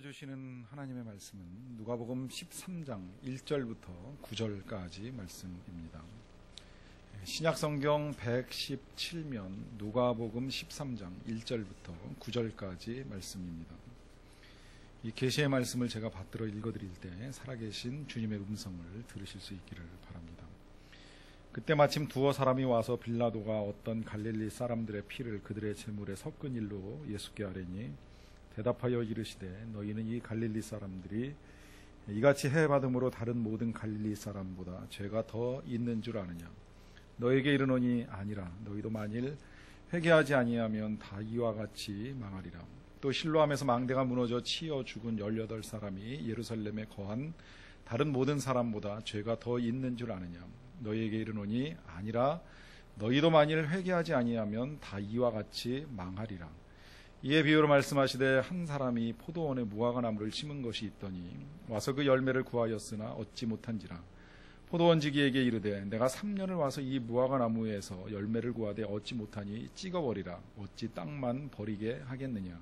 주시는 하나님의 말씀은 누가복음 13장 1절부터 9절까지 말씀입니다. 신약성경 117면 누가복음 13장 1절부터 9절까지 말씀입니다. 이 계시의 말씀을 제가 받들어 읽어드릴 때 살아계신 주님의 음성을 들으실 수 있기를 바랍니다. 그때 마침 두어 사람이 와서 빌라도가 어떤 갈릴리 사람들의 피를 그들의 제물에 섞은 일로 예수께 아뢰니 대답하여 이르시되 너희는 이 갈릴리 사람들이 이같이 해받음으로 다른 모든 갈릴리 사람보다 죄가 더 있는 줄 아느냐? 너에게 이르노니 아니라. 너희도 만일 회개하지 아니하면 다 이와 같이 망하리라. 또 실로암에서 망대가 무너져 치여 죽은 18사람이 예루살렘에 거한 다른 모든 사람보다 죄가 더 있는 줄 아느냐? 너희에게 이르노니 아니라. 너희도 만일 회개하지 아니하면 다 이와 같이 망하리라. 이에 비유로 말씀하시되 한 사람이 포도원에 무화과나무를 심은 것이 있더니 와서 그 열매를 구하였으나 얻지 못한지라. 포도원지기에게 이르되 내가 3년을 와서 이 무화과나무에서 열매를 구하되 얻지 못하니 찍어버리라. 어찌 땅만 버리게 하겠느냐.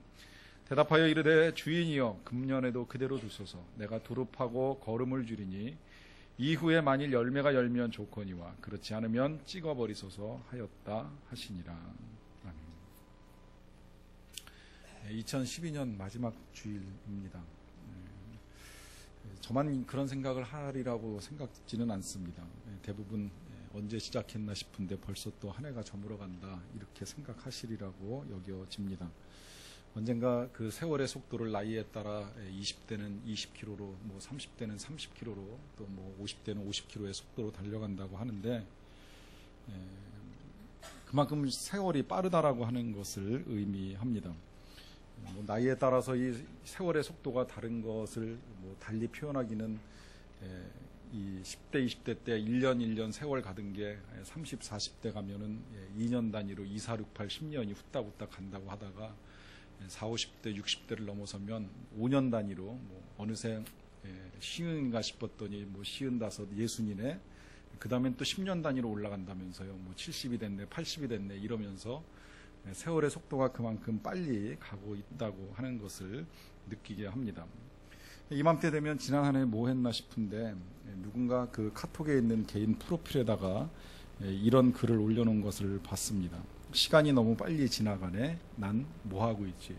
대답하여 이르되 주인이여 금년에도 그대로 두소서. 내가 두릅하고 거름을 줄이니 이후에 만일 열매가 열면 좋거니와 그렇지 않으면 찍어버리소서 하였다 하시니라. 2012년 마지막 주일입니다. 저만 그런 생각을 하리라고 생각지는 않습니다. 대부분 언제 시작했나 싶은데 벌써 또 한 해가 저물어간다 이렇게 생각하시리라고 여겨집니다. 언젠가 그 세월의 속도를 나이에 따라 20대는 20km로, 뭐 30대는 30km로, 또 뭐 50대는 50km의 속도로 달려간다고 하는데 그만큼 세월이 빠르다라고 하는 것을 의미합니다. 나이에 따라서 이 세월의 속도가 다른 것을 달리 표현하기는 이 10대, 20대 때 1년 1년 세월 가던 게 30, 40대 가면은 2년 단위로 2, 4, 6, 8, 10년이 후딱후딱 간다고 하다가 4, 50대, 60대를 넘어서면 5년 단위로 어느새 쉬운가 싶었더니 55, 60이네. 그 다음엔 또 10년 단위로 올라간다면서요. 70이 됐네, 80이 됐네 이러면서 세월의 속도가 그만큼 빨리 가고 있다고 하는 것을 느끼게 합니다. 이맘때 되면 지난 한 해 뭐 했나 싶은데 누군가 그 카톡에 있는 개인 프로필에다가 이런 글을 올려놓은 것을 봤습니다. 시간이 너무 빨리 지나가네. 난 뭐 하고 있지.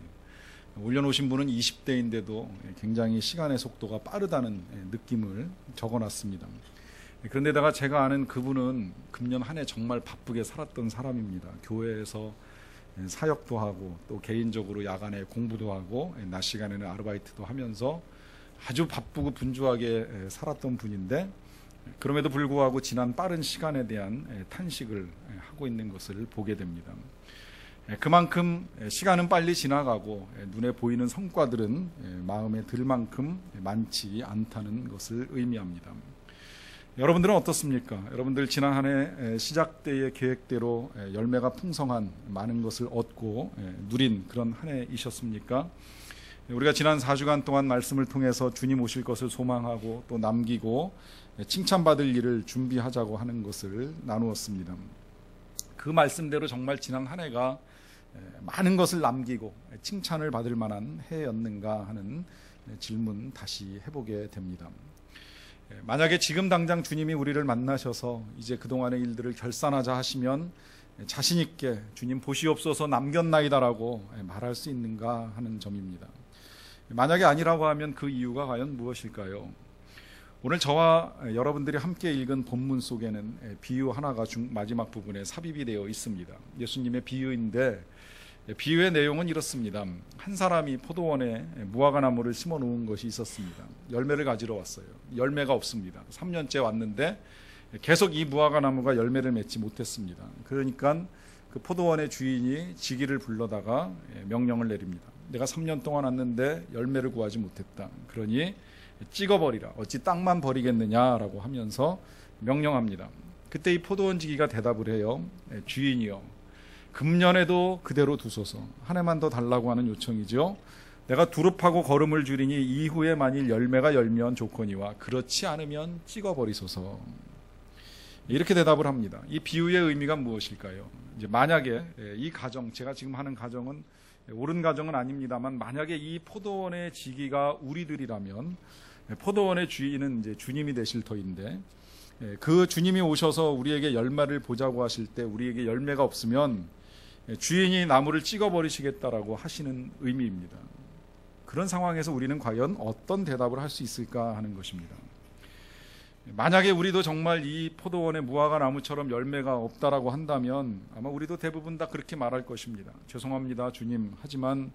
올려놓으신 분은 20대인데도 굉장히 시간의 속도가 빠르다는 느낌을 적어놨습니다. 그런데다가 제가 아는 그분은 금년 한 해 정말 바쁘게 살았던 사람입니다. 교회에서 사역도 하고 또 개인적으로 야간에 공부도 하고 낮 시간에는 아르바이트도 하면서 아주 바쁘고 분주하게 살았던 분인데 그럼에도 불구하고 지난 빠른 시간에 대한 탄식을 하고 있는 것을 보게 됩니다. 그만큼 시간은 빨리 지나가고 눈에 보이는 성과들은 마음에 들 만큼 많지 않다는 것을 의미합니다. 여러분들은 어떻습니까? 여러분들 지난 한 해 시작 때의 계획대로 열매가 풍성한 많은 것을 얻고 누린 그런 한 해이셨습니까? 우리가 지난 4주간 동안 말씀을 통해서 주님 오실 것을 소망하고 또 남기고 칭찬받을 일을 준비하자고 하는 것을 나누었습니다. 그 말씀대로 정말 지난 한 해가 많은 것을 남기고 칭찬을 받을 만한 해였는가 하는 질문 다시 해보게 됩니다. 만약에 지금 당장 주님이 우리를 만나셔서 이제 그동안의 일들을 결산하자 하시면 자신 있게 주님 보시옵소서 남겼나이다라고 말할 수 있는가 하는 점입니다. 만약에 아니라고 하면 그 이유가 과연 무엇일까요? 오늘 저와 여러분들이 함께 읽은 본문 속에는 비유 하나가 마지막 부분에 삽입이 되어 있습니다. 예수님의 비유인데 비유의 내용은 이렇습니다. 한 사람이 포도원에 무화과나무를 심어 놓은 것이 있었습니다. 열매를 가지러 왔어요. 열매가 없습니다. 3년째 왔는데 계속 이 무화과나무가 열매를 맺지 못했습니다. 그러니까 그 포도원의 주인이 지기를 불러다가 명령을 내립니다. 내가 3년 동안 왔는데 열매를 구하지 못했다. 그러니 찍어버리라. 어찌 땅만 버리겠느냐라고 하면서 명령합니다. 그때 이 포도원 지기가 대답을 해요. 주인이여 금년에도 그대로 두소서. 한 해만 더 달라고 하는 요청이죠. 내가 두릅하고 거름을 줄이니 이후에 만일 열매가 열면 좋거니와 그렇지 않으면 찍어버리소서. 이렇게 대답을 합니다. 이 비유의 의미가 무엇일까요? 이제 만약에 이 가정, 제가 지금 하는 가정은 옳은 가정은 아닙니다만 만약에 이 포도원의 지기가 우리들이라면 포도원의 주인은 이제 주님이 되실 터인데 그 주님이 오셔서 우리에게 열매를 보자고 하실 때 우리에게 열매가 없으면 주인이 나무를 찍어버리시겠다라고 하시는 의미입니다. 그런 상황에서 우리는 과연 어떤 대답을 할 수 있을까 하는 것입니다. 만약에 우리도 정말 이 포도원의 무화과 나무처럼 열매가 없다라고 한다면 아마 우리도 대부분 다 그렇게 말할 것입니다. 죄송합니다, 주님. 하지만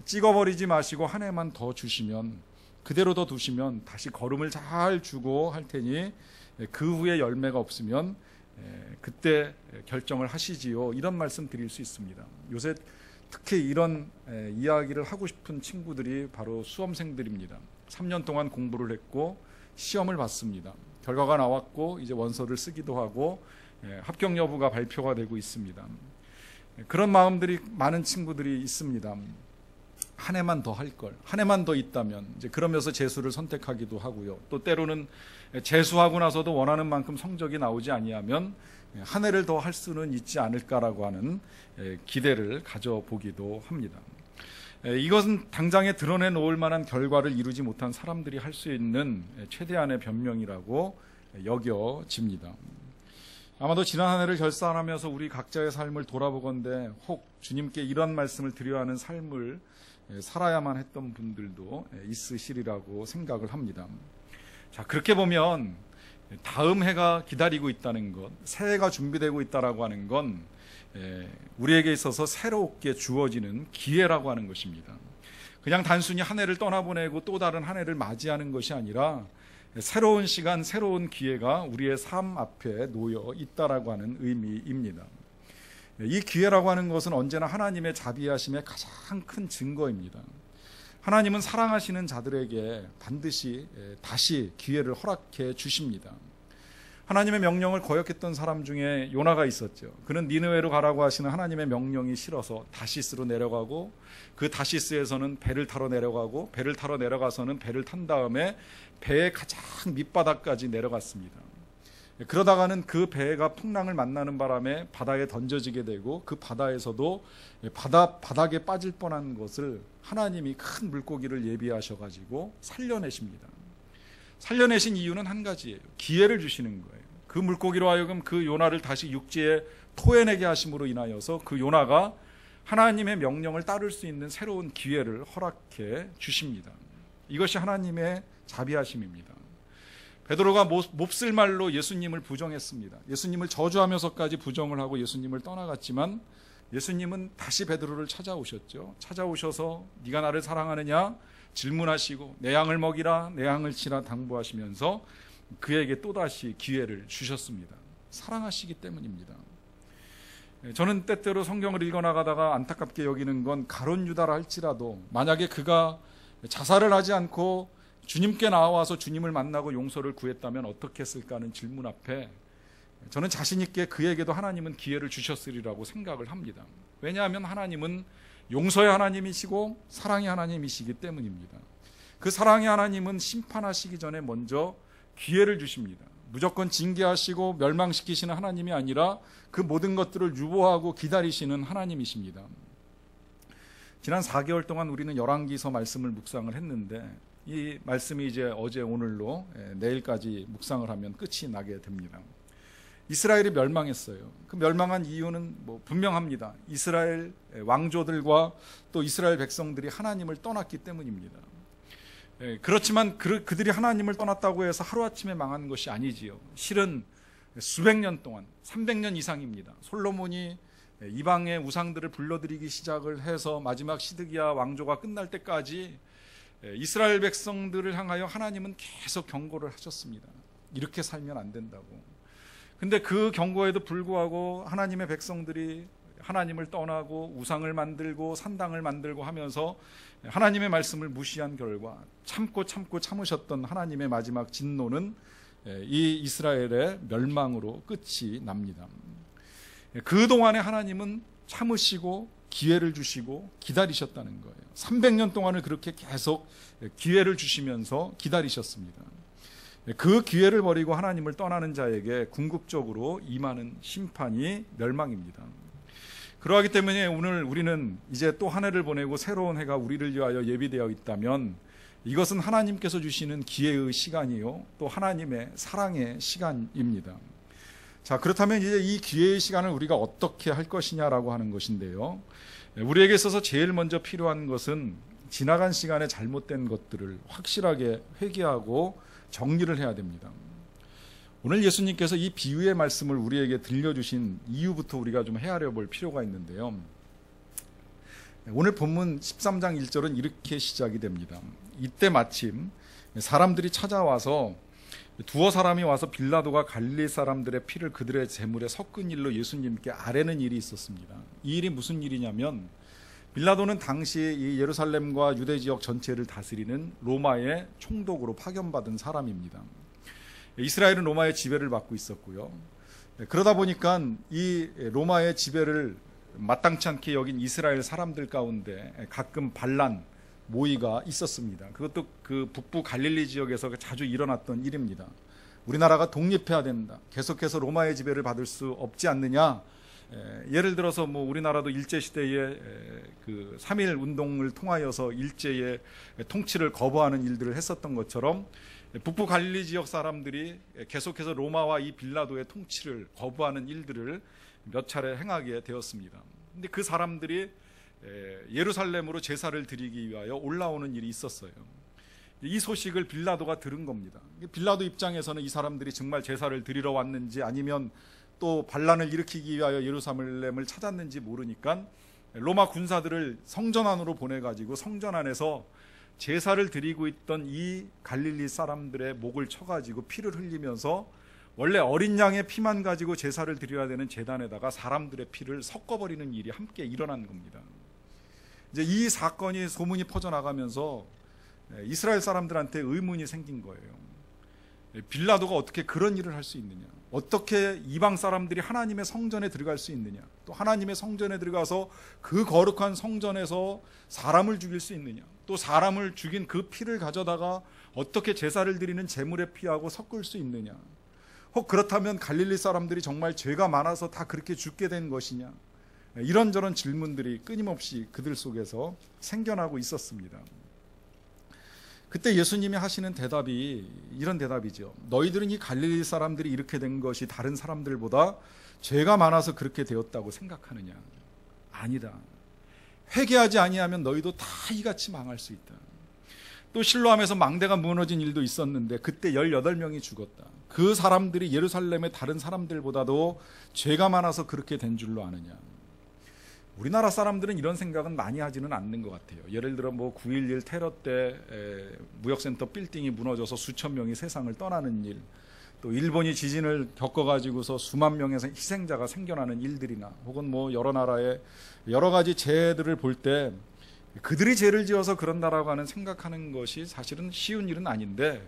찍어버리지 마시고 한 해만 더 주시면, 그대로 더 두시면 다시 거름을 잘 주고 할 테니 그 후에 열매가 없으면 그때 결정을 하시지요. 이런 말씀 드릴 수 있습니다. 요새 특히 이런 이야기를 하고 싶은 친구들이 바로 수험생들입니다. 3년 동안 공부를 했고 시험을 봤습니다. 결과가 나왔고 이제 원서를 쓰기도 하고 합격 여부가 발표가 되고 있습니다. 그런 마음들이 많은 친구들이 있습니다. 한 해만 더 할 걸, 한 해만 더 있다면, 이제 그러면서 재수를 선택하기도 하고요. 또 때로는 재수하고 나서도 원하는 만큼 성적이 나오지 아니하면 한 해를 더 할 수는 있지 않을까라고 하는 기대를 가져보기도 합니다. 이것은 당장에 드러내놓을 만한 결과를 이루지 못한 사람들이 할 수 있는 최대한의 변명이라고 여겨집니다. 아마도 지난 한 해를 결산하면서 우리 각자의 삶을 돌아보건대 혹 주님께 이런 말씀을 드려야 하는 삶을 살아야만 했던 분들도 있으시리라고 생각을 합니다. 자, 그렇게 보면 다음 해가 기다리고 있다는 것, 새해가 준비되고 있다라고 하는 건 우리에게 있어서 새롭게 주어지는 기회라고 하는 것입니다. 그냥 단순히 한 해를 떠나보내고 또 다른 한 해를 맞이하는 것이 아니라 새로운 시간, 새로운 기회가 우리의 삶 앞에 놓여 있다라고 하는 의미입니다. 이 기회라고 하는 것은 언제나 하나님의 자비하심의 가장 큰 증거입니다. 하나님은 사랑하시는 자들에게 반드시 다시 기회를 허락해 주십니다. 하나님의 명령을 거역했던 사람 중에 요나가 있었죠. 그는 니느웨로 가라고 하시는 하나님의 명령이 싫어서 다시스로 내려가고 그 다시스에서는 배를 타러 내려가고 배를 타러 내려가서는 배를 탄 다음에 배의 가장 밑바닥까지 내려갔습니다. 그러다가는 그 배가 풍랑을 만나는 바람에 바다에 던져지게 되고 그 바다에서도 바닥에 빠질 뻔한 것을 하나님이 큰 물고기를 예비하셔가지고 살려내십니다. 살려내신 이유는 한 가지예요. 기회를 주시는 거예요. 그 물고기로 하여금 그 요나를 다시 육지에 토해내게 하심으로 인하여서 그 요나가 하나님의 명령을 따를 수 있는 새로운 기회를 허락해 주십니다. 이것이 하나님의 자비하심입니다. 베드로가 몹쓸 말로 예수님을 부정했습니다. 예수님을 저주하면서까지 부정을 하고 예수님을 떠나갔지만 예수님은 다시 베드로를 찾아오셨죠. 찾아오셔서 네가 나를 사랑하느냐 질문하시고 내 양을 먹이라 내 양을 치라 당부하시면서 그에게 또다시 기회를 주셨습니다. 사랑하시기 때문입니다. 저는 때때로 성경을 읽어나가다가 안타깝게 여기는 건 가룟 유다라 할지라도 만약에 그가 자살을 하지 않고 주님께 나와서 주님을 만나고 용서를 구했다면 어떻게 했을까 하는 질문 앞에 저는 자신 있게 그에게도 하나님은 기회를 주셨으리라고 생각을 합니다. 왜냐하면 하나님은 용서의 하나님이시고 사랑의 하나님이시기 때문입니다. 그 사랑의 하나님은 심판하시기 전에 먼저 기회를 주십니다. 무조건 징계하시고 멸망시키시는 하나님이 아니라 그 모든 것들을 유보하고 기다리시는 하나님이십니다. 지난 4개월 동안 우리는 열왕기서 말씀을 묵상을 했는데 이 말씀이 이제 어제 오늘로 내일까지 묵상을 하면 끝이 나게 됩니다. 이스라엘이 멸망했어요. 그 멸망한 이유는 분명합니다. 이스라엘 왕조들과 또 이스라엘 백성들이 하나님을 떠났기 때문입니다. 그렇지만 그들이 하나님을 떠났다고 해서 하루아침에 망한 것이 아니지요. 실은 수백 년 동안 300년 이상입니다. 솔로몬이 이방의 우상들을 불러들이기 시작을 해서 마지막 시드기야 왕조가 끝날 때까지 이스라엘 백성들을 향하여 하나님은 계속 경고를 하셨습니다. 이렇게 살면 안 된다고. 근데 그 경고에도 불구하고 하나님의 백성들이 하나님을 떠나고 우상을 만들고 산당을 만들고 하면서 하나님의 말씀을 무시한 결과 참고 참으셨던 하나님의 마지막 진노는 이 이스라엘의 멸망으로 끝이 납니다. 그동안에 하나님은 참으시고 기회를 주시고 기다리셨다는 거예요. 300년 동안을 그렇게 계속 기회를 주시면서 기다리셨습니다. 그 기회를 버리고 하나님을 떠나는 자에게 궁극적으로 임하는 심판이 멸망입니다. 그러하기 때문에 오늘 우리는 이제 또 한 해를 보내고 새로운 해가 우리를 위하여 예비되어 있다면 이것은 하나님께서 주시는 기회의 시간이요, 또 하나님의 사랑의 시간입니다. 자, 그렇다면 이제 이 기회의 시간을 우리가 어떻게 할 것이냐라고 하는 것인데요, 우리에게 있어서 제일 먼저 필요한 것은 지나간 시간에 잘못된 것들을 확실하게 회개하고 정리를 해야 됩니다. 오늘 예수님께서 이 비유의 말씀을 우리에게 들려주신 이유부터 우리가 좀 헤아려 볼 필요가 있는데요, 오늘 본문 13장 1절은 이렇게 시작이 됩니다. 이때 마침 사람들이 찾아와서 두어 사람이 와서 빌라도가 갈릴리 사람들의 피를 그들의 제물에 섞은 일로 예수님께 아뢰는 일이 있었습니다. 이 일이 무슨 일이냐면, 빌라도는 당시 이 예루살렘과 유대 지역 전체를 다스리는 로마의 총독으로 파견받은 사람입니다. 이스라엘은 로마의 지배를 받고 있었고요. 그러다 보니까 이 로마의 지배를 마땅치 않게 여긴 이스라엘 사람들 가운데 가끔 반란, 모의가 있었습니다. 그것도 그 북부 갈릴리 지역에서 자주 일어났던 일입니다. 우리나라가 독립해야 된다, 계속해서 로마의 지배를 받을 수 없지 않느냐. 예를 들어서 뭐 우리나라도 일제시대에 그 3.1 운동을 통하여서 일제의 통치를 거부하는 일들을 했었던 것처럼 북부 갈릴리 지역 사람들이 계속해서 로마와 이 빌라도의 통치를 거부하는 일들을 몇 차례 행하게 되었습니다. 근데 그 사람들이 예루살렘으로 제사를 드리기 위하여 올라오는 일이 있었어요. 이 소식을 빌라도가 들은 겁니다. 빌라도 입장에서는 이 사람들이 정말 제사를 드리러 왔는지 아니면 또 반란을 일으키기 위하여 예루살렘을 찾았는지 모르니까 로마 군사들을 성전 안으로 보내가지고 성전 안에서 제사를 드리고 있던 이 갈릴리 사람들의 목을 쳐가지고 피를 흘리면서 원래 어린 양의 피만 가지고 제사를 드려야 되는 제단에다가 사람들의 피를 섞어버리는 일이 함께 일어난 겁니다. 이제 이 사건이 소문이 퍼져나가면서 이스라엘 사람들한테 의문이 생긴 거예요. 빌라도가 어떻게 그런 일을 할 수 있느냐, 어떻게 이방 사람들이 하나님의 성전에 들어갈 수 있느냐, 또 하나님의 성전에 들어가서 그 거룩한 성전에서 사람을 죽일 수 있느냐, 또 사람을 죽인 그 피를 가져다가 어떻게 제사를 드리는 제물의 피하고 섞을 수 있느냐, 혹 그렇다면 갈릴리 사람들이 정말 죄가 많아서 다 그렇게 죽게 된 것이냐, 이런저런 질문들이 끊임없이 그들 속에서 생겨나고 있었습니다. 그때 예수님이 하시는 대답이 이런 대답이죠. 너희들은 이 갈릴리 사람들이 이렇게 된 것이 다른 사람들보다 죄가 많아서 그렇게 되었다고 생각하느냐? 아니다. 회개하지 아니하면 너희도 다 이같이 망할 수 있다. 또 실로암에서 망대가 무너진 일도 있었는데 그때 18명이 죽었다. 그 사람들이 예루살렘의 다른 사람들보다도 죄가 많아서 그렇게 된 줄로 아느냐? 우리나라 사람들은 이런 생각은 많이 하지는 않는 것 같아요. 예를 들어 뭐 9.11 테러 때 무역센터 빌딩이 무너져서 수천 명이 세상을 떠나는 일, 또 일본이 지진을 겪어가지고서 수만 명의 희생자가 생겨나는 일들이나, 혹은 뭐 여러 나라의 여러 가지 재해들을 볼 때 그들이 죄를 지어서 그런다라고 하는 생각하는 것이 사실은 쉬운 일은 아닌데,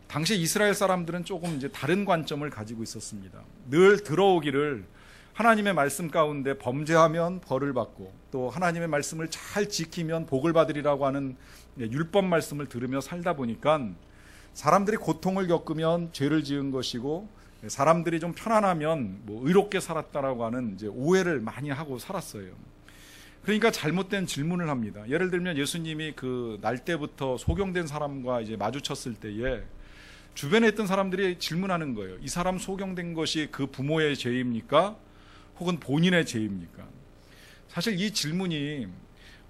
당시 이스라엘 사람들은 조금 이제 다른 관점을 가지고 있었습니다. 늘 들어오기를 하나님의 말씀 가운데 범죄하면 벌을 받고, 또 하나님의 말씀을 잘 지키면 복을 받으리라고 하는 율법 말씀을 들으며 살다 보니까 사람들이 고통을 겪으면 죄를 지은 것이고, 사람들이 좀 편안하면 뭐 의롭게 살았다라고 하는 이제 오해를 많이 하고 살았어요. 그러니까 잘못된 질문을 합니다. 예를 들면 예수님이 그 날 때부터 소경된 사람과 이제 마주쳤을 때에 주변에 있던 사람들이 질문하는 거예요. 이 사람 소경된 것이 그 부모의 죄입니까? 혹은 본인의 죄입니까? 사실 이 질문이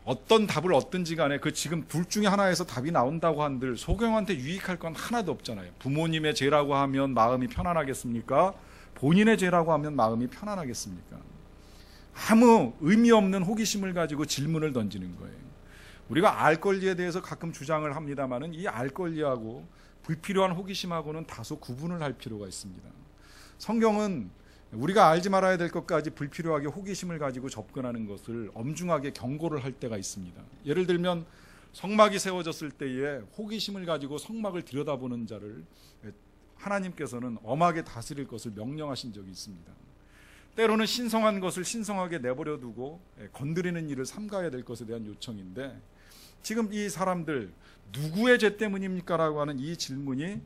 어떤 답을 얻든지 간에 그 지금 둘 중에 하나에서 답이 나온다고 한들 소경한테 유익할 건 하나도 없잖아요. 부모님의 죄라고 하면 마음이 편안하겠습니까? 본인의 죄라고 하면 마음이 편안하겠습니까? 아무 의미 없는 호기심을 가지고 질문을 던지는 거예요. 우리가 알 권리에 대해서 가끔 주장을 합니다만은 이 알 권리하고 불필요한 호기심하고는 다소 구분을 할 필요가 있습니다. 성경은 우리가 알지 말아야 될 것까지 불필요하게 호기심을 가지고 접근하는 것을 엄중하게 경고를 할 때가 있습니다. 예를 들면 성막이 세워졌을 때에 호기심을 가지고 성막을 들여다보는 자를 하나님께서는 엄하게 다스릴 것을 명령하신 적이 있습니다. 때로는 신성한 것을 신성하게 내버려 두고 건드리는 일을 삼가야 될 것에 대한 요청인데, 지금 이 사람들 누구의 죄 때문입니까? 라고 하는 이 질문이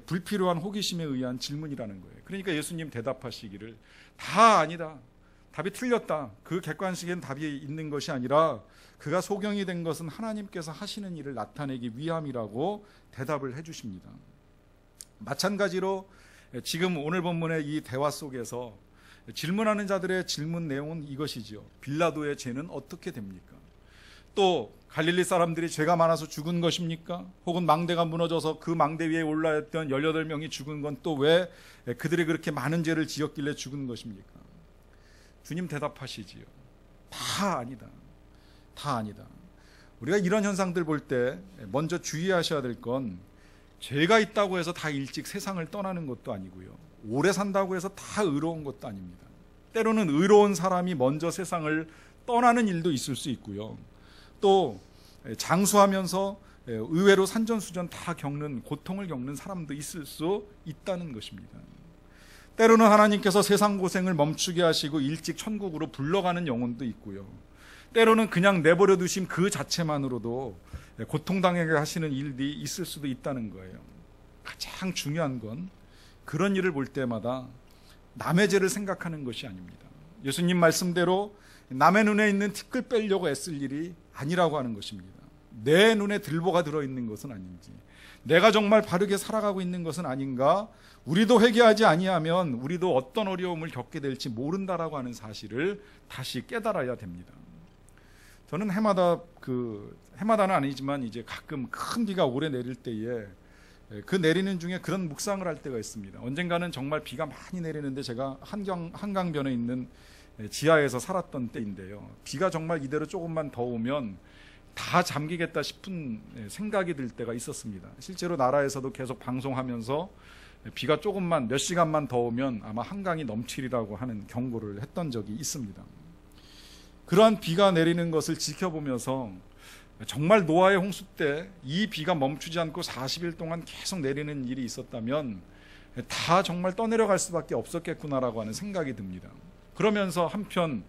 불필요한 호기심에 의한 질문이라는 거예요. 그러니까 예수님 대답하시기를 다 아니다. 답이 틀렸다. 그 객관식엔 답이 있는 것이 아니라 그가 소경이 된 것은 하나님께서 하시는 일을 나타내기 위함이라고 대답을 해주십니다. 마찬가지로 지금 오늘 본문의 이 대화 속에서 질문하는 자들의 질문 내용은 이것이지요. 빌라도의 죄는 어떻게 됩니까? 또 갈릴리 사람들이 죄가 많아서 죽은 것입니까? 혹은 망대가 무너져서 그 망대 위에 올라있던 18명이 죽은 건 또 왜 그들이 그렇게 많은 죄를 지었길래 죽은 것입니까? 주님 대답하시지요. 다 아니다. 다 아니다. 우리가 이런 현상들 볼 때 먼저 주의하셔야 될 건 죄가 있다고 해서 다 일찍 세상을 떠나는 것도 아니고요. 오래 산다고 해서 다 의로운 것도 아닙니다. 때로는 의로운 사람이 먼저 세상을 떠나는 일도 있을 수 있고요. 또 장수하면서 의외로 산전수전 다 겪는 고통을 겪는 사람도 있을 수 있다는 것입니다. 때로는 하나님께서 세상 고생을 멈추게 하시고 일찍 천국으로 불러가는 영혼도 있고요. 때로는 그냥 내버려 두심 그 자체만으로도 고통당하게 하시는 일이 있을 수도 있다는 거예요. 가장 중요한 건 그런 일을 볼 때마다 남의 죄를 생각하는 것이 아닙니다. 예수님 말씀대로 남의 눈에 있는 티끌 빼려고 애쓸 일이 아니라고 하는 것입니다. 내 눈에 들보가 들어있는 것은 아닌지, 내가 정말 바르게 살아가고 있는 것은 아닌가, 우리도 회개하지 아니하면 우리도 어떤 어려움을 겪게 될지 모른다라고 하는 사실을 다시 깨달아야 됩니다. 저는 해마다는 아니지만 이제 가끔 큰 비가 오래 내릴 때에 그 내리는 중에 그런 묵상을 할 때가 있습니다. 언젠가는 정말 비가 많이 내리는데 제가 한강변에 있는 지하에서 살았던 때인데요. 비가 정말 이대로 조금만 더 오면 다 잠기겠다 싶은 생각이 들 때가 있었습니다. 실제로 나라에서도 계속 방송하면서 비가 조금만 몇 시간만 더 오면 아마 한강이 넘치리라고 하는 경고를 했던 적이 있습니다. 그러한 비가 내리는 것을 지켜보면서 정말 노아의 홍수 때 이 비가 멈추지 않고 40일 동안 계속 내리는 일이 있었다면 다 정말 떠내려갈 수밖에 없었겠구나라고 하는 생각이 듭니다. 그러면서 한편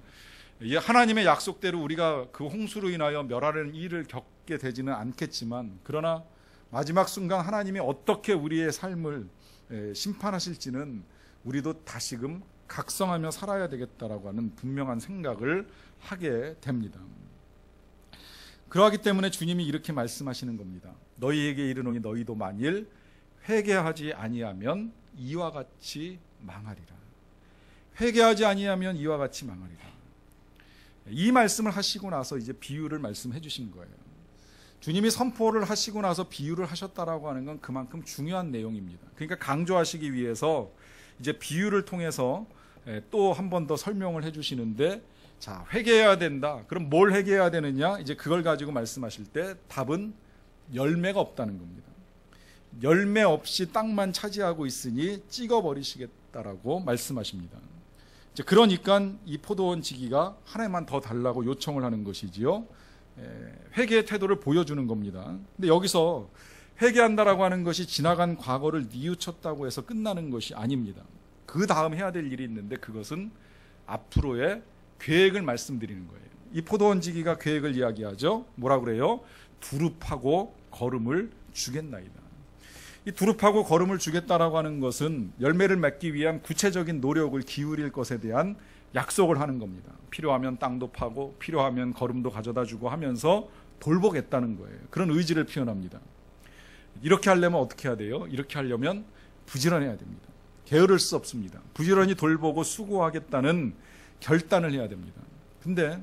하나님의 약속대로 우리가 그 홍수로 인하여 멸하는 일을 겪게 되지는 않겠지만, 그러나 마지막 순간 하나님이 어떻게 우리의 삶을 심판하실지는 우리도 다시금 각성하며 살아야 되겠다라고 하는 분명한 생각을 하게 됩니다. 그러하기 때문에 주님이 이렇게 말씀하시는 겁니다. 너희에게 이르노니 너희도 만일 회개하지 아니하면 이와 같이 망하리라. 회개하지 아니하면 이와 같이 망하리라. 이 말씀을 하시고 나서 이제 비유를 말씀해 주신 거예요. 주님이 선포를 하시고 나서 비유를 하셨다라고 하는 건 그만큼 중요한 내용입니다. 그러니까 강조하시기 위해서 이제 비유를 통해서 또 한 번 더 설명을 해 주시는데, 자, 회개해야 된다. 그럼 뭘 회개해야 되느냐? 이제 그걸 가지고 말씀하실 때 답은 열매가 없다는 겁니다. 열매 없이 땅만 차지하고 있으니 찍어버리시겠다라고 말씀하십니다. 이제 그러니까 이 포도원 지기가 하나만 더 달라고 요청을 하는 것이지요. 회개의 태도를 보여주는 겁니다. 근데 여기서 회개한다라고 하는 것이 지나간 과거를 뉘우쳤다고 해서 끝나는 것이 아닙니다. 그 다음 해야 될 일이 있는데 그것은 앞으로의 계획을 말씀드리는 거예요. 이 포도원 지기가 계획을 이야기하죠. 뭐라 그래요? 두릅하고 거름을 주겠나이다. 이 두릅하고 거름을 주겠다라고 하는 것은 열매를 맺기 위한 구체적인 노력을 기울일 것에 대한 약속을 하는 겁니다. 필요하면 땅도 파고 필요하면 거름도 가져다 주고 하면서 돌보겠다는 거예요. 그런 의지를 표현합니다. 이렇게 하려면 어떻게 해야 돼요? 이렇게 하려면 부지런해야 됩니다. 게으를 수 없습니다. 부지런히 돌보고 수고하겠다는 결단을 해야 됩니다. 근데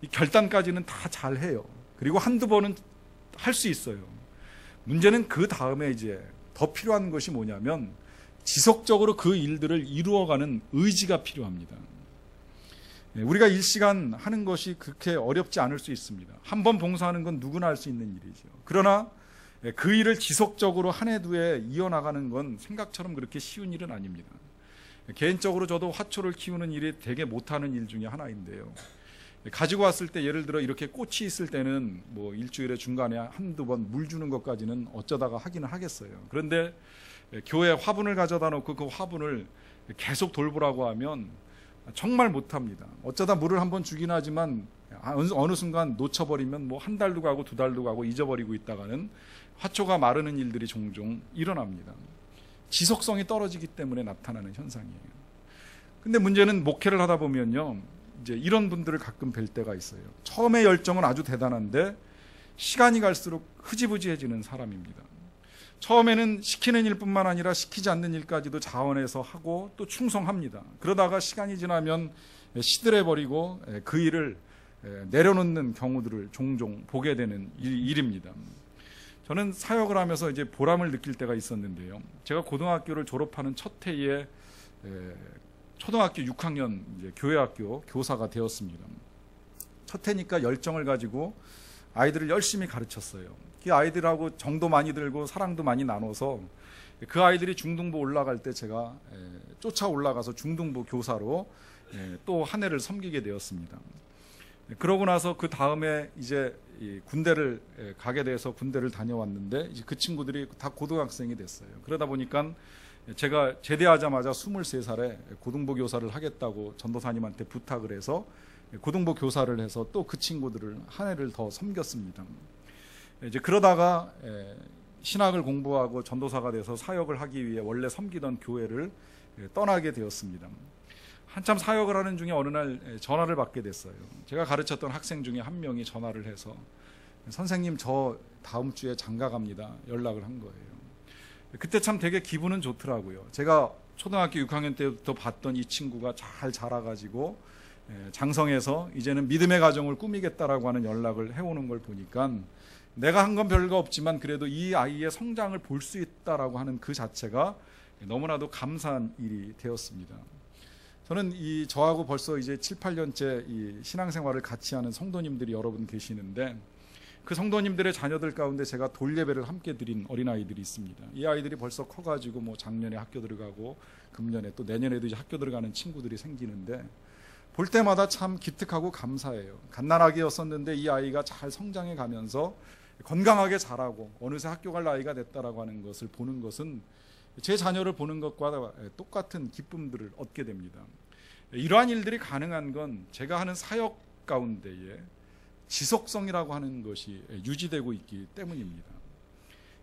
이 결단까지는 다 잘해요. 그리고 한두 번은 할 수 있어요. 문제는 그 다음에 이제 더 필요한 것이 뭐냐면 지속적으로 그 일들을 이루어가는 의지가 필요합니다. 우리가 일시간 하는 것이 그렇게 어렵지 않을 수 있습니다. 한 번 봉사하는 건 누구나 할 수 있는 일이죠. 그러나 그 일을 지속적으로 한 해 두 해 이어나가는 건 생각처럼 그렇게 쉬운 일은 아닙니다. 개인적으로 저도 화초를 키우는 일이 되게 못하는 일 중에 하나인데요. 가지고 왔을 때 예를 들어 이렇게 꽃이 있을 때는 뭐 일주일에 중간에 한두 번 물 주는 것까지는 어쩌다가 하기는 하겠어요. 그런데 교회 화분을 가져다 놓고 그 화분을 계속 돌보라고 하면 정말 못합니다. 어쩌다 물을 한번 주긴 하지만 어느 순간 놓쳐버리면 뭐 한 달도 가고 두 달도 가고 잊어버리고 있다가는 화초가 마르는 일들이 종종 일어납니다. 지속성이 떨어지기 때문에 나타나는 현상이에요. 근데 문제는 목회를 하다 보면요, 이제 이런 분들을 가끔 뵐 때가 있어요. 처음에 열정은 아주 대단한데 시간이 갈수록 흐지부지해지는 사람입니다. 처음에는 시키는 일뿐만 아니라 시키지 않는 일까지도 자원해서 하고 또 충성합니다. 그러다가 시간이 지나면 시들해버리고 그 일을 내려놓는 경우들을 종종 보게 되는 일입니다. 저는 사역을 하면서 이제 보람을 느낄 때가 있었는데요. 제가 고등학교를 졸업하는 첫 해에 초등학교 6학년 이제 교회학교 교사가 되었습니다. 첫 해니까 열정을 가지고 아이들을 열심히 가르쳤어요. 그 아이들하고 정도 많이 들고 사랑도 많이 나눠서 그 아이들이 중등부 올라갈 때 제가 쫓아 올라가서 중등부 교사로 또 한 해를 섬기게 되었습니다. 그러고 나서 그 다음에 이제 군대를 가게 돼서 군대를 다녀왔는데 이제 그 친구들이 다 고등학생이 됐어요. 그러다 보니까 제가 제대하자마자 23살에 고등부 교사를 하겠다고 전도사님한테 부탁을 해서 고등부 교사를 해서 또 그 친구들을 한 해를 더 섬겼습니다. 이제 그러다가 신학을 공부하고 전도사가 돼서 사역을 하기 위해 원래 섬기던 교회를 떠나게 되었습니다. 한참 사역을 하는 중에 어느 날 전화를 받게 됐어요. 제가 가르쳤던 학생 중에 한 명이 전화를 해서 선생님 저 다음 주에 장가 갑니다. 연락을 한 거예요. 그때 참 되게 기분은 좋더라고요. 제가 초등학교 6학년 때부터 봤던 이 친구가 잘 자라가지고 장성해서 이제는 믿음의 가정을 꾸미겠다라고 하는 연락을 해오는 걸 보니까 내가 한 건 별거 없지만 그래도 이 아이의 성장을 볼 수 있다라고 하는 그 자체가 너무나도 감사한 일이 되었습니다. 저는 저하고 벌써 이제 7, 8년째 이 신앙생활을 같이 하는 성도님들이 여러분 계시는데 그 성도님들의 자녀들 가운데 제가 돌예배를 함께 드린 어린아이들이 있습니다. 이 아이들이 벌써 커가지고 뭐 작년에 학교 들어가고 금년에 또 내년에도 이제 학교 들어가는 친구들이 생기는데 볼 때마다 참 기특하고 감사해요. 갓난아기였었는데 이 아이가 잘 성장해 가면서 건강하게 자라고 어느새 학교 갈 나이가 됐다라고 하는 것을 보는 것은 제 자녀를 보는 것과 똑같은 기쁨들을 얻게 됩니다. 이러한 일들이 가능한 건 제가 하는 사역 가운데에 지속성이라고 하는 것이 유지되고 있기 때문입니다.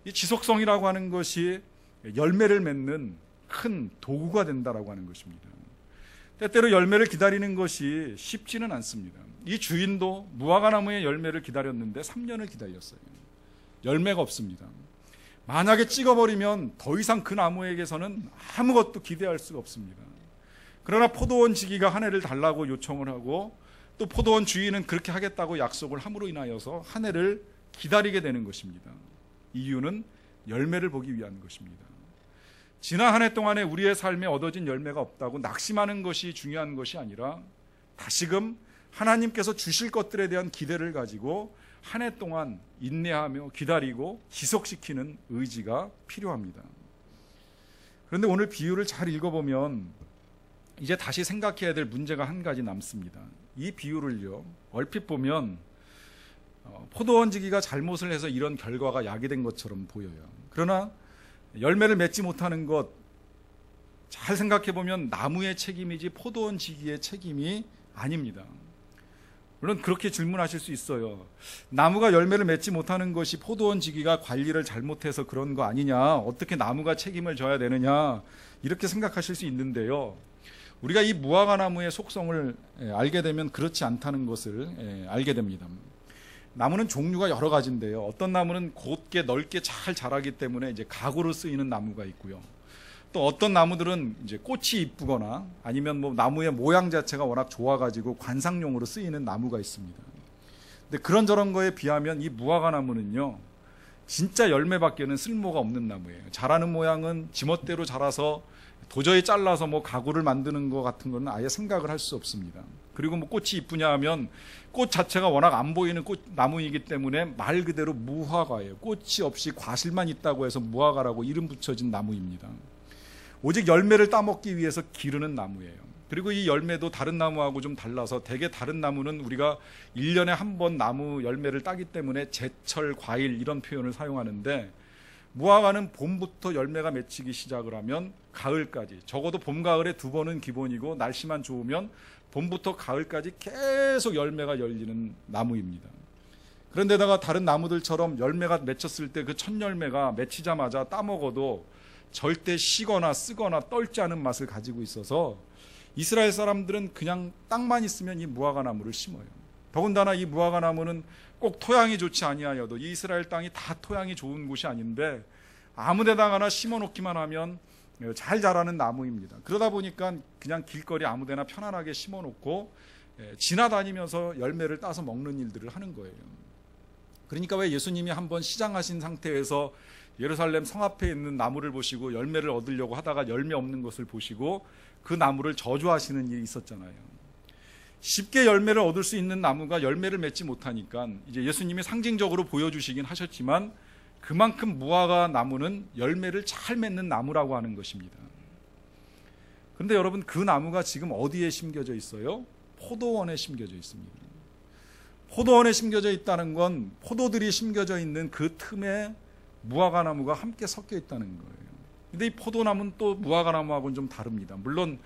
이 지속성이라고 하는 것이 열매를 맺는 큰 도구가 된다라고 하는 것입니다. 때때로 열매를 기다리는 것이 쉽지는 않습니다. 이 주인도 무화과나무의 열매를 기다렸는데 3년을 기다렸어요. 열매가 없습니다. 만약에 찍어버리면 더 이상 그 나무에게서는 아무것도 기대할 수가 없습니다. 그러나 포도원 지기가 한 해를 달라고 요청을 하고 또 포도원 주인은 그렇게 하겠다고 약속을 함으로 인하여서 한 해를 기다리게 되는 것입니다. 이유는 열매를 보기 위한 것입니다. 지난 한 해 동안에 우리의 삶에 얻어진 열매가 없다고 낙심하는 것이 중요한 것이 아니라 다시금 하나님께서 주실 것들에 대한 기대를 가지고 한 해 동안 인내하며 기다리고 지속시키는 의지가 필요합니다. 그런데 오늘 비유를 잘 읽어보면 이제 다시 생각해야 될 문제가 한 가지 남습니다. 이 비유를요, 얼핏 보면 포도원 지기가 잘못을 해서 이런 결과가 야기된 것처럼 보여요. 그러나 열매를 맺지 못하는 것 잘 생각해보면 나무의 책임이지 포도원 지기의 책임이 아닙니다. 물론 그렇게 질문하실 수 있어요. 나무가 열매를 맺지 못하는 것이 포도원 지기가 관리를 잘못해서 그런 거 아니냐, 어떻게 나무가 책임을 져야 되느냐, 이렇게 생각하실 수 있는데요. 우리가 이 무화과 나무의 속성을 알게 되면 그렇지 않다는 것을 알게 됩니다. 나무는 종류가 여러 가지인데요. 어떤 나무는 곧게 넓게 잘 자라기 때문에 이제 가구로 쓰이는 나무가 있고요. 또 어떤 나무들은 이제 꽃이 이쁘거나 아니면 뭐 나무의 모양 자체가 워낙 좋아가지고 관상용으로 쓰이는 나무가 있습니다. 근데 그런저런 거에 비하면 이 무화과 나무는요, 진짜 열매밖에는 쓸모가 없는 나무예요. 자라는 모양은 지멋대로 자라서 도저히 잘라서 뭐 가구를 만드는 것 같은 거는 아예 생각을 할 수 없습니다. 그리고 뭐 꽃이 이쁘냐 하면 꽃 자체가 워낙 안 보이는 나무이기 때문에 말 그대로 무화과예요. 꽃이 없이 과실만 있다고 해서 무화과라고 이름 붙여진 나무입니다. 오직 열매를 따먹기 위해서 기르는 나무예요. 그리고 이 열매도 다른 나무하고 좀 달라서 대개 다른 나무는 우리가 1년에 한 번 나무 열매를 따기 때문에 제철 과일 이런 표현을 사용하는데 무화과는 봄부터 열매가 맺히기 시작을 하면 가을까지, 적어도 봄, 가을에 2번은 기본이고 날씨만 좋으면 봄부터 가을까지 계속 열매가 열리는 나무입니다. 그런데다가 다른 나무들처럼 열매가 맺혔을 때 그 첫 열매가 맺히자마자 따먹어도 절대 시거나 쓰거나 떨지 않은 맛을 가지고 있어서 이스라엘 사람들은 그냥 땅만 있으면 이 무화과 나무를 심어요. 더군다나 이 무화과 나무는 꼭 토양이 좋지 아니하여도 이 이스라엘 땅이 다 토양이 좋은 곳이 아닌데 아무 데다가나 심어놓기만 하면 잘 자라는 나무입니다. 그러다 보니까 그냥 길거리 아무 데나 편안하게 심어놓고 지나다니면서 열매를 따서 먹는 일들을 하는 거예요. 그러니까 왜 예수님이 한번 시장하신 상태에서 예루살렘 성 앞에 있는 나무를 보시고 열매를 얻으려고 하다가 열매 없는 것을 보시고 그 나무를 저주하시는 일이 있었잖아요. 쉽게 열매를 얻을 수 있는 나무가 열매를 맺지 못하니까 이제 예수님이 상징적으로 보여주시긴 하셨지만 그만큼 무화과 나무는 열매를 잘 맺는 나무라고 하는 것입니다. 그런데 여러분, 그 나무가 지금 어디에 심겨져 있어요? 포도원에 심겨져 있습니다. 포도원에 심겨져 있다는 건 포도들이 심겨져 있는 그 틈에 무화과 나무가 함께 섞여 있다는 거예요. 근데 이 포도나무는 또 무화과 나무하고는 좀 다릅니다. 물론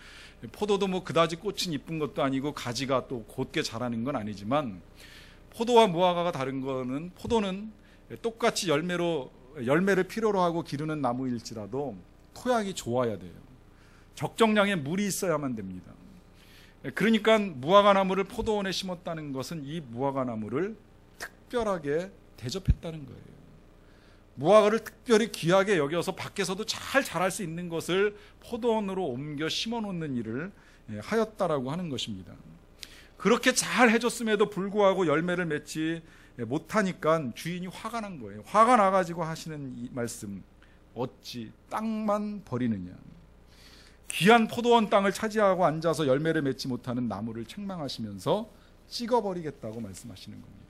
포도도 뭐 그다지 꽃은 이쁜 것도 아니고 가지가 또 곧게 자라는 건 아니지만 포도와 무화과가 다른 거는 포도는 똑같이 열매를 필요로 하고 기르는 나무일지라도 토양이 좋아야 돼요. 적정량의 물이 있어야만 됩니다. 그러니까 무화과 나무를 포도원에 심었다는 것은 이 무화과 나무를 특별하게 대접했다는 거예요. 무화과를 특별히 귀하게 여겨서 밖에서도 잘 자랄 수 있는 것을 포도원으로 옮겨 심어놓는 일을 하였다라고 하는 것입니다. 그렇게 잘 해줬음에도 불구하고 열매를 맺지 못하니까 주인이 화가 난 거예요. 화가 나가지고 하시는 이 말씀, 어찌 땅만 버리느냐. 귀한 포도원 땅을 차지하고 앉아서 열매를 맺지 못하는 나무를 책망하시면서 찍어버리겠다고 말씀하시는 겁니다.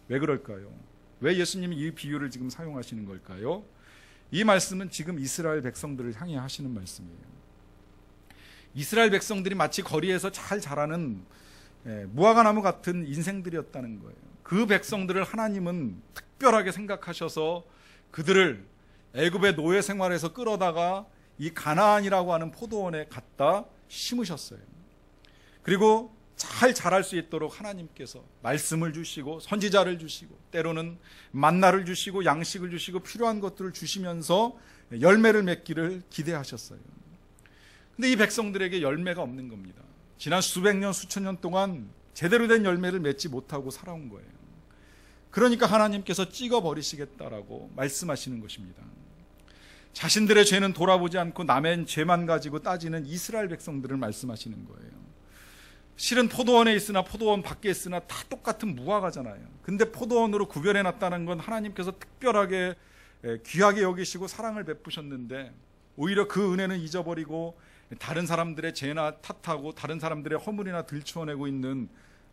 왜 그럴까요? 왜 예수님이 이 비유를 지금 사용하시는 걸까요? 이 말씀은 지금 이스라엘 백성들을 향해 하시는 말씀이에요. 이스라엘 백성들이 마치 거리에서 잘 자라는 무화과 나무 같은 인생들이었다는 거예요. 그 백성들을 하나님은 특별하게 생각하셔서 그들을 애굽의 노예 생활에서 끌어다가 이 가나안이라고 하는 포도원에 갖다 심으셨어요. 그리고 잘 자랄 수 있도록 하나님께서 말씀을 주시고 선지자를 주시고 때로는 만나를 주시고 양식을 주시고 필요한 것들을 주시면서 열매를 맺기를 기대하셨어요. 근데 이 백성들에게 열매가 없는 겁니다. 지난 수백 년 수천 년 동안 제대로 된 열매를 맺지 못하고 살아온 거예요. 그러니까 하나님께서 찍어버리시겠다라고 말씀하시는 것입니다. 자신들의 죄는 돌아보지 않고 남의 죄만 가지고 따지는 이스라엘 백성들을 말씀하시는 거예요. 실은 포도원에 있으나 포도원 밖에 있으나 다 똑같은 무화과잖아요. 근데 포도원으로 구별해놨다는 건 하나님께서 특별하게 귀하게 여기시고 사랑을 베푸셨는데 오히려 그 은혜는 잊어버리고 다른 사람들의 죄나 탓하고 다른 사람들의 허물이나 들추어내고 있는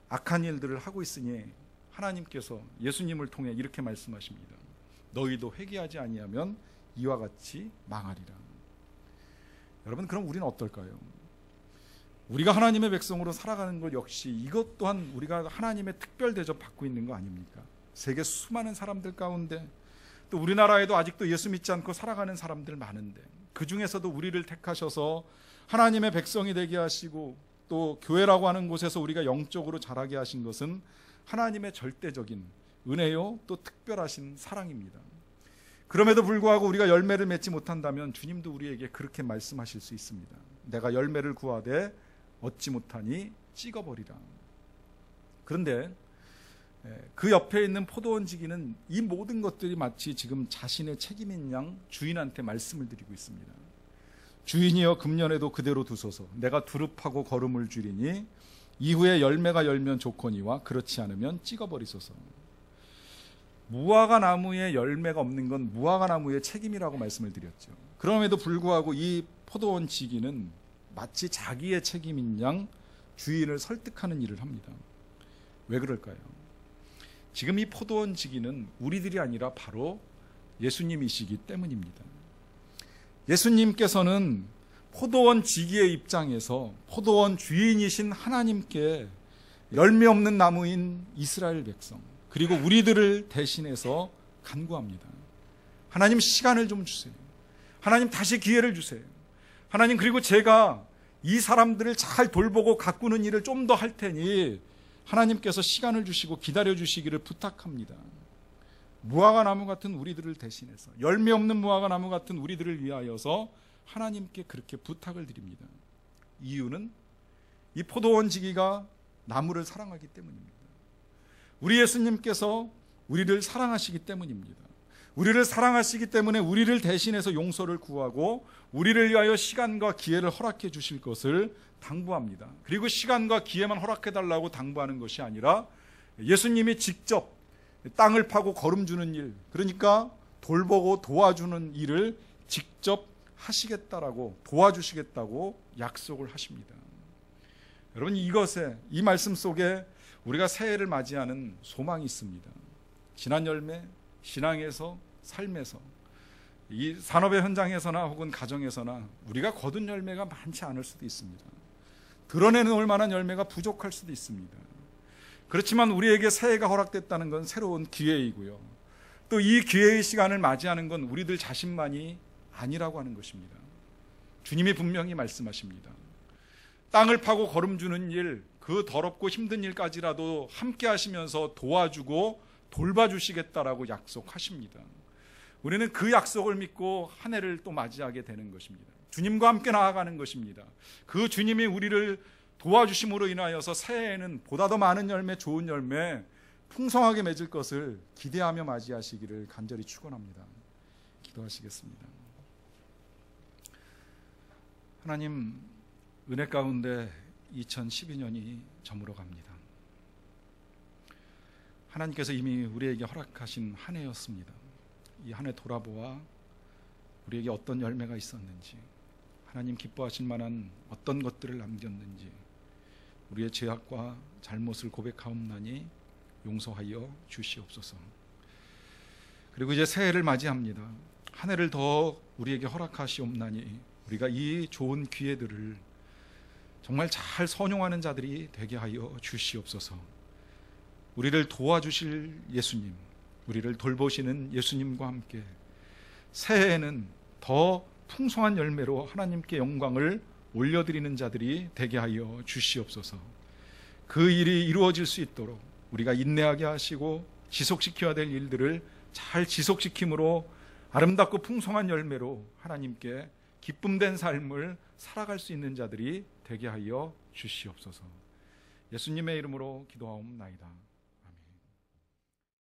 악한 일들을 하고 있으니 하나님께서 예수님을 통해 이렇게 말씀하십니다. 너희도 회개하지 아니하면 이와 같이 망하리라. 여러분, 그럼 우리는 어떨까요? 우리가 하나님의 백성으로 살아가는 것 역시 이것 또한 우리가 하나님의 특별 대접 받고 있는 거 아닙니까? 세계 수많은 사람들 가운데 또 우리나라에도 아직도 예수 믿지 않고 살아가는 사람들 많은데 그 중에서도 우리를 택하셔서 하나님의 백성이 되게 하시고 또 교회라고 하는 곳에서 우리가 영적으로 자라게 하신 것은 하나님의 절대적인 은혜요 또 특별하신 사랑입니다. 그럼에도 불구하고 우리가 열매를 맺지 못한다면 주님도 우리에게 그렇게 말씀하실 수 있습니다. 내가 열매를 구하되 얻지 못하니 찍어버리라. 그런데 그 옆에 있는 포도원 지기는 이 모든 것들이 마치 지금 자신의 책임인 양 주인한테 말씀을 드리고 있습니다. 주인이여 금년에도 그대로 두소서. 내가 두릅하고 거름을 줄이니 이후에 열매가 열면 좋거니와 그렇지 않으면 찍어버리소서. 무화과 나무에 열매가 없는 건 무화과 나무의 책임이라고 말씀을 드렸죠. 그럼에도 불구하고 이 포도원 지기는 마치 자기의 책임인 양 주인을 설득하는 일을 합니다. 왜 그럴까요? 지금 이 포도원 지기는 우리들이 아니라 바로 예수님이시기 때문입니다. 예수님께서는 포도원 지기의 입장에서 포도원 주인이신 하나님께 열매 없는 나무인 이스라엘 백성 그리고 우리들을 대신해서 간구합니다. 하나님 시간을 좀 주세요. 하나님 다시 기회를 주세요. 하나님 그리고 제가 이 사람들을 잘 돌보고 가꾸는 일을 좀 더 할 테니 하나님께서 시간을 주시고 기다려 주시기를 부탁합니다. 무화과 나무 같은 우리들을 대신해서 열매 없는 무화과 나무 같은 우리들을 위하여서 하나님께 그렇게 부탁을 드립니다. 이유는 이 포도원 지기가 나무를 사랑하기 때문입니다. 우리 예수님께서 우리를 사랑하시기 때문입니다. 우리를 사랑하시기 때문에 우리를 대신해서 용서를 구하고 우리를 위하여 시간과 기회를 허락해 주실 것을 당부합니다. 그리고 시간과 기회만 허락해 달라고 당부하는 것이 아니라 예수님이 직접 땅을 파고 거름 주는 일, 그러니까 돌보고 도와주는 일을 직접 하시겠다라고, 도와주시겠다고 약속을 하십니다. 여러분, 이 말씀 속에 우리가 새해를 맞이하는 소망이 있습니다. 지난 열매, 신앙에서, 삶에서, 이 산업의 현장에서나 혹은 가정에서나 우리가 거둔 열매가 많지 않을 수도 있습니다. 드러내놓을 만한 열매가 부족할 수도 있습니다. 그렇지만 우리에게 새해가 허락됐다는 건 새로운 기회이고요. 또 이 기회의 시간을 맞이하는 건 우리들 자신만이 아니라고 하는 것입니다. 주님이 분명히 말씀하십니다. 땅을 파고 거름주는 일, 그 더럽고 힘든 일까지라도 함께 하시면서 도와주고 돌봐주시겠다라고 약속하십니다. 우리는 그 약속을 믿고 한 해를 또 맞이하게 되는 것입니다. 주님과 함께 나아가는 것입니다. 그 주님이 우리를 도와주심으로 인하여서 새해에는 보다 더 많은 열매, 좋은 열매, 풍성하게 맺을 것을 기대하며 맞이하시기를 간절히 축원합니다. 기도하시겠습니다. 하나님, 은혜 가운데 2012년이 저물어 갑니다. 하나님께서 이미 우리에게 허락하신 한 해였습니다. 이 한 해 돌아보아 우리에게 어떤 열매가 있었는지, 하나님 기뻐하실 만한 어떤 것들을 남겼는지, 우리의 죄악과 잘못을 고백하옵나니 용서하여 주시옵소서. 그리고 이제 새해를 맞이합니다. 한 해를 더 우리에게 허락하시옵나니 우리가 이 좋은 기회들을 정말 잘 선용하는 자들이 되게 하여 주시옵소서. 우리를 도와주실 예수님, 우리를 돌보시는 예수님과 함께 새해에는 더 풍성한 열매로 하나님께 영광을 올려드리는 자들이 되게 하여 주시옵소서. 그 일이 이루어질 수 있도록 우리가 인내하게 하시고 지속시켜야 될 일들을 잘 지속시킴으로 아름답고 풍성한 열매로 하나님께 기쁨된 삶을 살아갈 수 있는 자들이 되게 하여 주시옵소서. 예수님의 이름으로 기도하옵나이다.